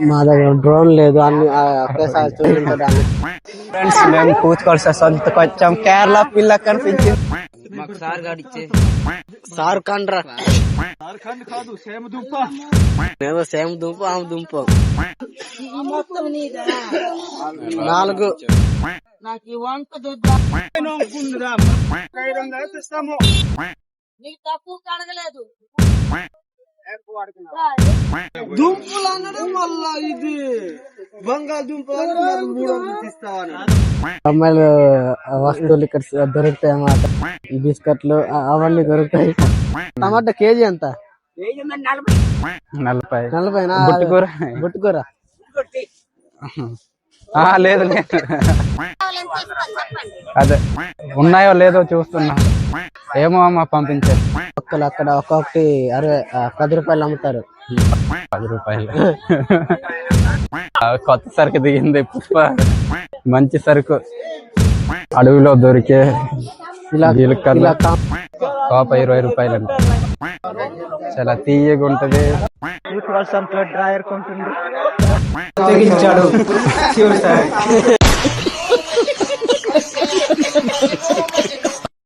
మా దగ్గర డ్రోన్ లేదు, అన్ని ఒకేసారి చూపించడానికి. ఫ్రెండ్స్ మేము కూతుకోవాల్సి సొంతకు వచ్చాం. కేరళ పిల్ల కనిపించింది మాకు సార్ గాడిచ్చే సార్ కండ్రా కాదు సేమ దుంప. ఏదో సేమ్ దుంప ఆమె దుంప 4 నాకు ఈ వంట ఇస్తాము. నీకు తక్కువ కడగలేదు. దుంపలు అన్నాడు మళ్ళా ఇది బంగాళదుంపలు 300 ఇస్తావని. అమ్మాయిలు వస్తువులు ఇక్కడ దొరుకుతాయి అన్నమాట. బిస్కెట్లు అవన్నీ దొరుకుతాయి. టమాటా కేజీ ఎంత? 40. 40. బుట్టుకూర బుట్టుకూర లేదు లేదు, అదే ఉన్నాయో లేదో చూస్తున్నా. ఏమో అమ్మ పంపించారు. ఒక్కలు అక్కడ ఒక్కొక్కటి 10 రూపాయలు అమ్ముతారు. 10 రూపాయలు. కొత్త సరుకు దిగింది పుష్ప. మంచి సరుకు అడవిలో దొరికే జీలకర్ర కాప 20 రూపాయలు అంట. చాలా తీయగా ఉంటది. డ్రాయర్ కొంటుంది.